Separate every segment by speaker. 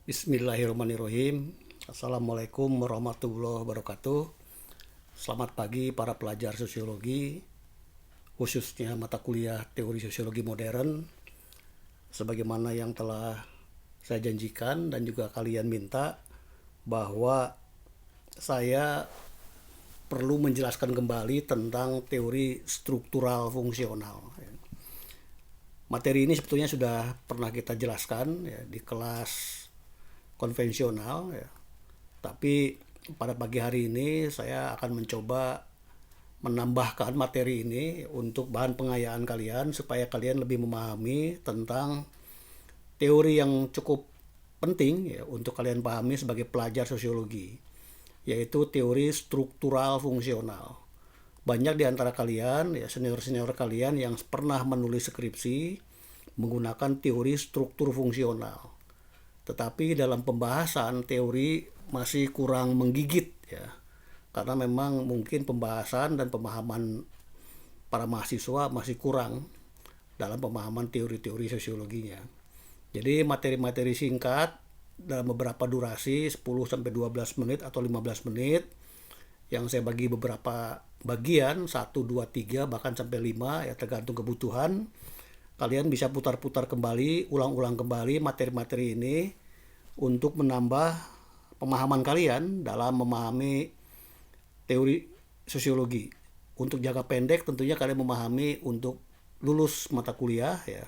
Speaker 1: Bismillahirrahmanirrahim. Assalamualaikum warahmatullahi wabarakatuh. Selamat pagi para pelajar sosiologi, khususnya mata kuliah teori sosiologi modern. Sebagaimana yang telah saya janjikan dan juga kalian minta, bahwa saya perlu menjelaskan kembali tentang teori struktural fungsional. Materi ini sebetulnya sudah pernah kita jelaskan ya, di kelas konvensional ya. Tapi pada pagi hari ini saya akan mencoba menambahkan materi ini untuk bahan pengayaan kalian supaya kalian lebih memahami tentang teori yang cukup penting ya untuk kalian pahami sebagai pelajar sosiologi, yaitu teori struktural fungsional. Banyak di antara kalian ya, senior-senior kalian yang pernah menulis skripsi menggunakan teori struktur fungsional. Tetapi dalam pembahasan teori masih kurang menggigit ya. Karena memang mungkin pembahasan dan pemahaman para mahasiswa masih kurang dalam pemahaman teori-teori sosiologinya. Jadi materi-materi singkat dalam beberapa durasi 10-12 menit atau 15 menit yang saya bagi beberapa bagian 1, 2, 3 bahkan sampai 5 ya, tergantung kebutuhan. Kalian bisa putar-putar kembali, ulang-ulang kembali materi-materi ini untuk menambah pemahaman kalian dalam memahami teori sosiologi. Untuk jangka pendek tentunya kalian memahami untuk lulus mata kuliah ya.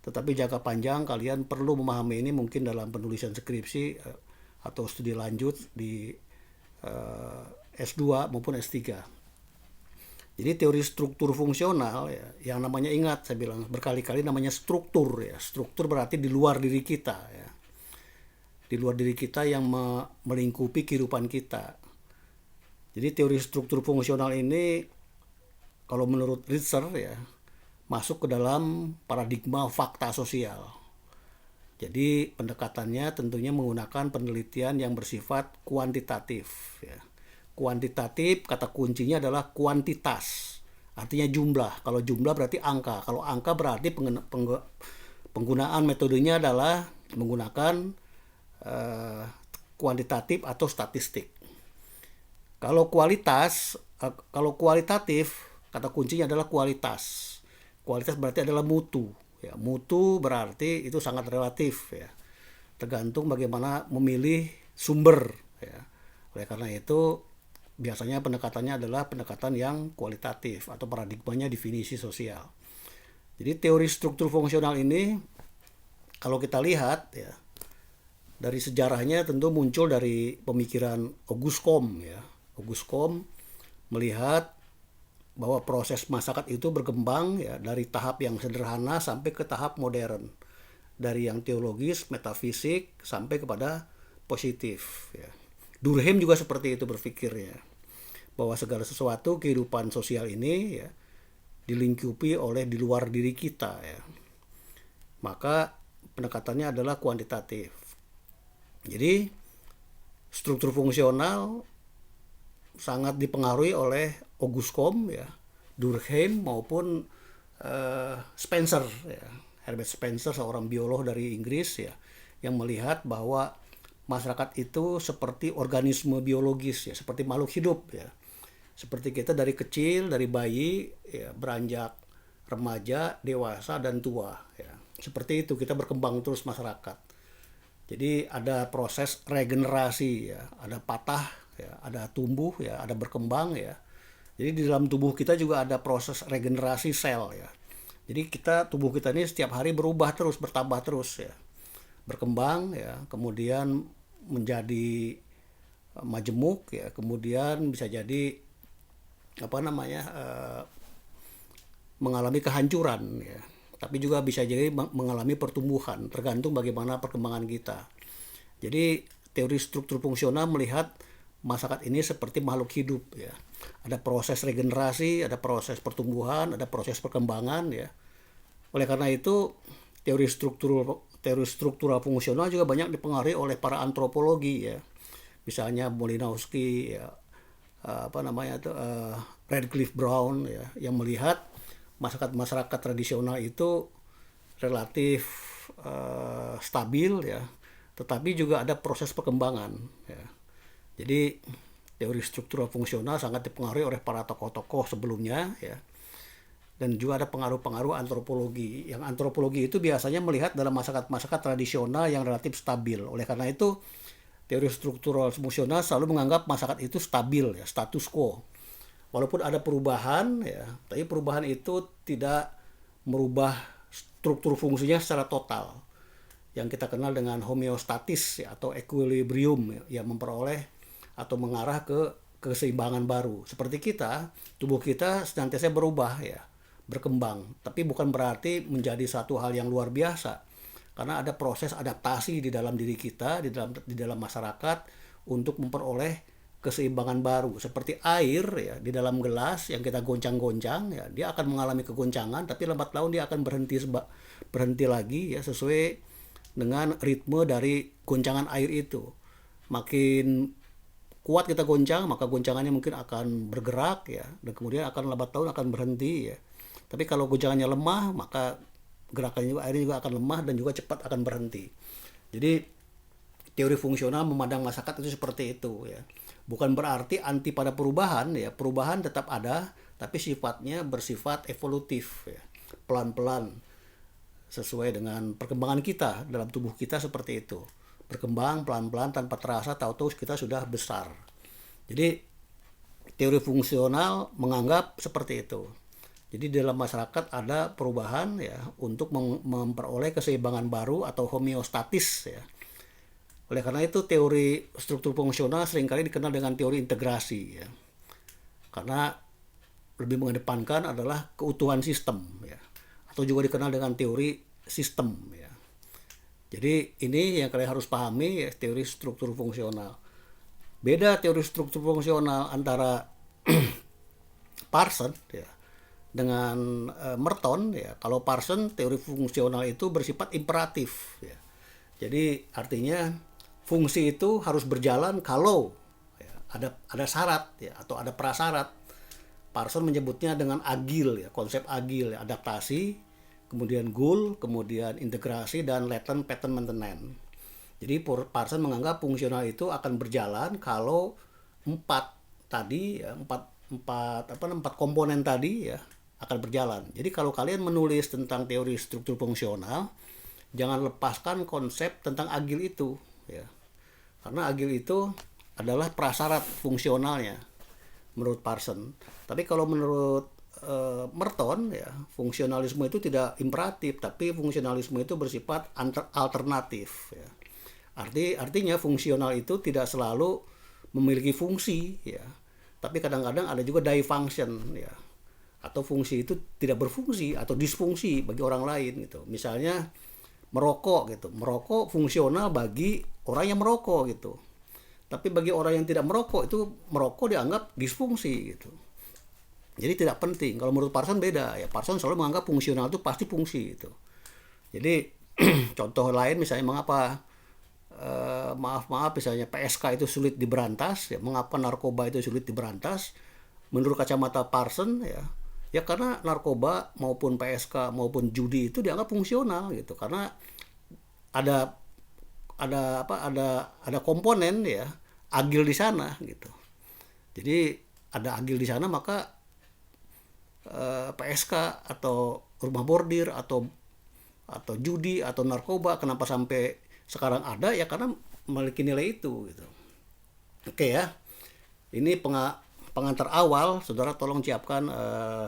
Speaker 1: Tetapi jangka panjang kalian perlu memahami ini mungkin dalam penulisan skripsi atau studi lanjut di S2 maupun S3. Jadi teori struktur fungsional ya, yang namanya ingat saya bilang berkali-kali namanya struktur ya. Struktur berarti di luar diri kita ya. Di luar diri kita yang melingkupi kehidupan kita. Jadi teori struktur fungsional ini kalau menurut Ritzer ya masuk ke dalam paradigma fakta sosial. Jadi pendekatannya tentunya menggunakan penelitian yang bersifat kuantitatif ya. Kuantitatif kata kuncinya adalah kuantitas, artinya jumlah. Kalau jumlah berarti angka. Kalau angka berarti penggunaan metodenya adalah menggunakan kuantitatif atau statistik. Kalau kualitatif kata kuncinya adalah kualitas. Kualitas berarti adalah mutu. Ya, mutu berarti itu sangat relatif ya. Tergantung bagaimana memilih sumber ya. Oleh karena itu biasanya pendekatannya adalah pendekatan yang kualitatif atau paradigmanya definisi sosial. Jadi teori struktur fungsional ini kalau kita lihat ya dari sejarahnya tentu muncul dari pemikiran Auguste Comte ya. Auguste Comte melihat bahwa proses masyarakat itu berkembang ya dari tahap yang sederhana sampai ke tahap modern. Dari yang teologis, metafisik sampai kepada positif ya. Durkheim juga seperti itu berpikirnya, bahwa segala sesuatu kehidupan sosial ini ya dilingkupi oleh di luar diri kita ya. Maka pendekatannya adalah kuantitatif. Jadi struktur fungsional sangat dipengaruhi oleh Auguste Comte ya, Durkheim maupun Spencer ya. Herbert Spencer seorang biolog dari Inggris ya, yang melihat bahwa masyarakat itu seperti organisme biologis ya, seperti makhluk hidup ya. Seperti kita dari kecil, dari bayi ya, beranjak remaja, dewasa dan tua ya. Seperti itu kita berkembang terus masyarakat. Jadi ada proses regenerasi ya, ada patah ya, ada tumbuh ya, ada berkembang ya. Jadi di dalam tubuh kita juga ada proses regenerasi sel ya. Jadi tubuh kita ini setiap hari berubah terus, bertambah terus ya. Berkembang ya, kemudian menjadi majemuk ya, kemudian bisa jadi mengalami kehancuran ya. Tapi juga bisa jadi mengalami pertumbuhan, tergantung bagaimana perkembangan kita. Jadi teori struktur fungsional melihat masyarakat ini seperti makhluk hidup ya. Ada proses regenerasi, ada proses pertumbuhan, ada proses perkembangan ya. Oleh karena itu teori struktural fungsional juga banyak dipengaruhi oleh para antropologi ya. Misalnya Malinowski ya, Radcliffe Brown ya, yang melihat masyarakat tradisional itu relatif stabil ya, tetapi juga ada proses perkembangan ya. Jadi teori struktural fungsional sangat dipengaruhi oleh para tokoh-tokoh sebelumnya ya. Dan juga ada pengaruh-pengaruh antropologi. Yang antropologi itu biasanya melihat dalam masyarakat-masyarakat tradisional yang relatif stabil. Oleh karena itu, teori struktural fungsional selalu menganggap masyarakat itu stabil ya, status quo. Walaupun ada perubahan ya, tapi perubahan itu tidak merubah struktur fungsinya secara total. Yang kita kenal dengan homeostatis ya, atau equilibrium ya, yang memperoleh atau mengarah ke keseimbangan baru. Seperti kita, tubuh kita senantiasa berubah ya, berkembang, tapi bukan berarti menjadi satu hal yang luar biasa, karena ada proses adaptasi di dalam diri kita, di dalam masyarakat untuk memperoleh keseimbangan baru. Seperti air ya di dalam gelas yang kita goncang-goncang ya, dia akan mengalami kegoncangan, tapi lambat laun dia akan berhenti lagi ya, sesuai dengan ritme dari goncangan air itu. Makin kuat kita goncang, maka goncangannya mungkin akan bergerak ya, dan kemudian akan lambat laun akan berhenti ya. Tapi kalau goncangannya lemah, maka gerakannya juga, airnya juga akan lemah dan juga cepat akan berhenti. Jadi teori fungsional memandang masyarakat itu seperti itu ya. Bukan berarti anti pada perubahan ya. Perubahan tetap ada, tapi sifatnya bersifat evolutif ya. Pelan-pelan sesuai dengan perkembangan kita dalam tubuh kita seperti itu. Berkembang pelan-pelan tanpa terasa, tahu-tahu kita sudah besar. Jadi teori fungsional menganggap seperti itu. Jadi dalam masyarakat ada perubahan ya untuk memperoleh keseimbangan baru atau homeostatis ya. Oleh karena itu teori struktur fungsional seringkali dikenal dengan teori integrasi ya. Karena lebih mengedepankan adalah keutuhan sistem ya. Atau juga dikenal dengan teori sistem ya. Jadi ini yang kalian harus pahami ya, teori struktur fungsional. Beda teori struktur fungsional antara Parson ya dengan Merton ya. Kalau Parson, teori fungsional itu bersifat imperatif ya. Jadi artinya fungsi itu harus berjalan kalau ya, ada syarat ya, atau ada prasyarat. Parson menyebutnya dengan agil ya, konsep agil ya, adaptasi, kemudian goal, kemudian integrasi, dan latent pattern maintenance. Jadi Parson menganggap fungsional itu akan berjalan kalau empat komponen tadi ya akan berjalan. Jadi kalau kalian menulis tentang teori struktur fungsional, jangan lepaskan konsep tentang agil itu ya. Karena agil itu adalah prasyarat fungsionalnya menurut Parson. Tapi kalau menurut Merton ya, fungsionalisme itu tidak imperatif, tapi fungsionalisme itu bersifat alternatif ya. Artinya fungsional itu tidak selalu memiliki fungsi ya. Tapi kadang-kadang ada juga dysfunction ya. Atau fungsi itu tidak berfungsi atau disfungsi bagi orang lain gitu. Misalnya merokok gitu. Merokok fungsional bagi orang yang merokok gitu. Tapi bagi orang yang tidak merokok, itu merokok dianggap disfungsi gitu. Jadi tidak penting. Kalau menurut Parson beda ya. Parson selalu menganggap fungsional itu pasti fungsi gitu. Jadi contoh lain misalnya mengapa maaf misalnya PSK itu sulit diberantas ya, mengapa narkoba itu sulit diberantas menurut kacamata Parson ya karena narkoba maupun PSK maupun judi itu dianggap fungsional gitu, karena ada komponen ya agil di sana gitu. Jadi ada agil di sana, maka PSK atau rumah bordir atau judi atau narkoba kenapa sampai sekarang ada ya karena memiliki nilai itu gitu. Oke ya. Ini pengantar awal. Saudara tolong siapkan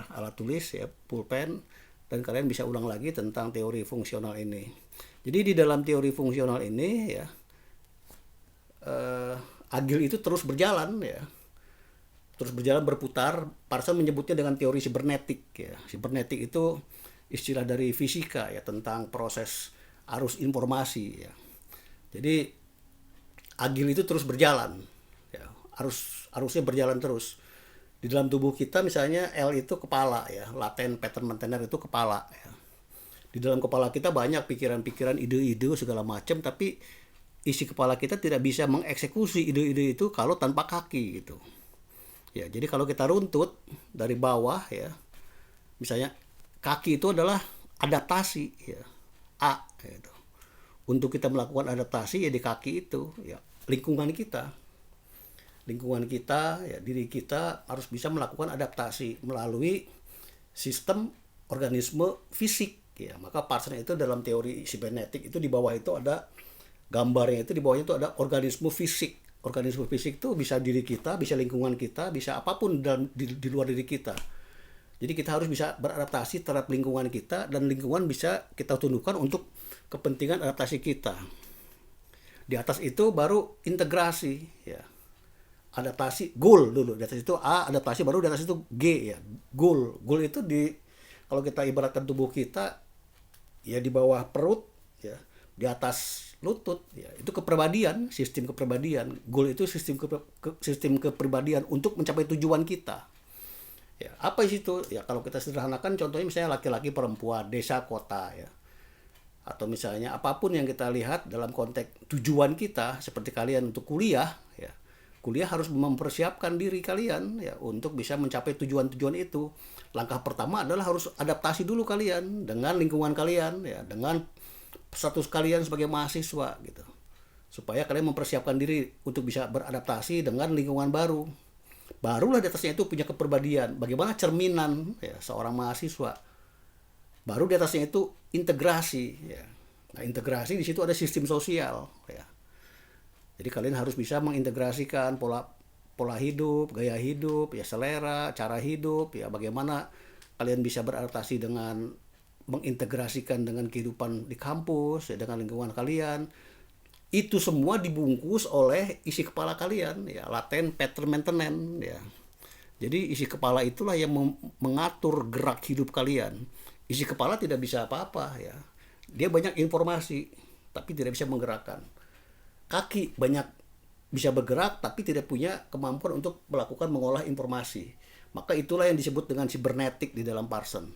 Speaker 1: alat tulis ya, pulpen, dan kalian bisa ulang lagi tentang teori fungsional ini. Jadi di dalam teori fungsional ini ya agil itu terus berjalan ya. Terus berjalan berputar. Parson menyebutnya dengan teori sibernetik ya. Sibernetik itu istilah dari fisika ya, tentang proses arus informasi ya. Jadi agil itu terus berjalan ya. Arusnya berjalan terus. Di dalam tubuh kita misalnya L itu kepala ya, latent pattern maintenance itu kepala ya. Di dalam kepala kita banyak pikiran-pikiran, ide-ide segala macam, tapi isi kepala kita tidak bisa mengeksekusi ide-ide itu kalau tanpa kaki gitu. Ya, jadi kalau kita runtut dari bawah ya, misalnya kaki itu adalah adaptasi ya, A gitu. untuk kita melakukan adaptasi ya di kaki itu ya lingkungan kita ya diri kita harus bisa melakukan adaptasi melalui sistem organisme fisik ya. Maka Parson itu dalam teori sibernetik itu di bawah itu ada gambarnya, itu di bawahnya itu ada organisme fisik. Organisme fisik itu bisa diri kita, bisa lingkungan kita, bisa apapun di luar diri kita. Jadi kita harus bisa beradaptasi terhadap lingkungan kita, dan lingkungan bisa kita tundukkan untuk kepentingan adaptasi kita. Di atas itu baru integrasi ya. Adaptasi goal dulu. Di atas itu A, adaptasi, baru di atas itu G ya. Goal. Goal itu kalau kita ibaratkan tubuh kita ya di bawah perut ya, di atas lutut ya. Itu kepribadian, sistem kepribadian. Goal itu sistem kepribadian untuk mencapai tujuan kita. Ya, apa itu? Ya kalau kita sederhanakan contohnya misalnya laki-laki, perempuan, desa, kota ya. Atau misalnya apapun yang kita lihat dalam konteks tujuan kita, seperti kalian untuk kuliah ya. Kuliah harus mempersiapkan diri kalian ya untuk bisa mencapai tujuan-tujuan itu. Langkah pertama adalah harus adaptasi dulu kalian dengan lingkungan kalian ya, dengan status kalian sebagai mahasiswa gitu. Supaya kalian mempersiapkan diri untuk bisa beradaptasi dengan lingkungan baru. Barulah di atasnya itu punya kepribadian, bagaimana cerminan ya seorang mahasiswa. Baru di atasnya itu integrasi ya. Nah, integrasi di situ ada sistem sosial ya. Jadi kalian harus bisa mengintegrasikan pola hidup, gaya hidup, ya selera, cara hidup, ya bagaimana kalian bisa beradaptasi dengan mengintegrasikan dengan kehidupan di kampus, ya dengan lingkungan kalian. Itu semua dibungkus oleh isi kepala kalian, ya latent pattern maintenance, ya. Jadi isi kepala itulah yang mengatur gerak hidup kalian. Isi kepala tidak bisa apa-apa, ya. Dia banyak informasi, tapi tidak bisa menggerakkan. Kaki banyak bisa bergerak, tapi tidak punya kemampuan untuk mengolah informasi. Maka itulah yang disebut dengan sibernetik di dalam Parson.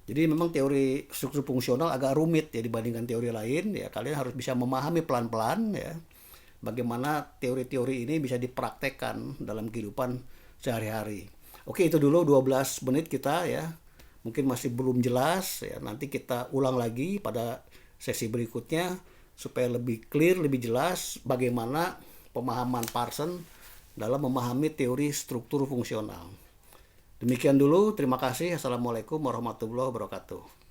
Speaker 1: Jadi memang teori struktur fungsional agak rumit ya dibandingkan teori lain ya. Kalian harus bisa memahami pelan-pelan ya bagaimana teori-teori ini bisa dipraktekkan dalam kehidupan sehari-hari. Oke, itu dulu 12 menit kita ya. Mungkin masih belum jelas ya. Nanti kita ulang lagi pada sesi berikutnya supaya lebih clear, lebih jelas bagaimana pemahaman Parson dalam memahami teori struktur fungsional. Demikian dulu, terima kasih. Assalamualaikum warahmatullahi wabarakatuh.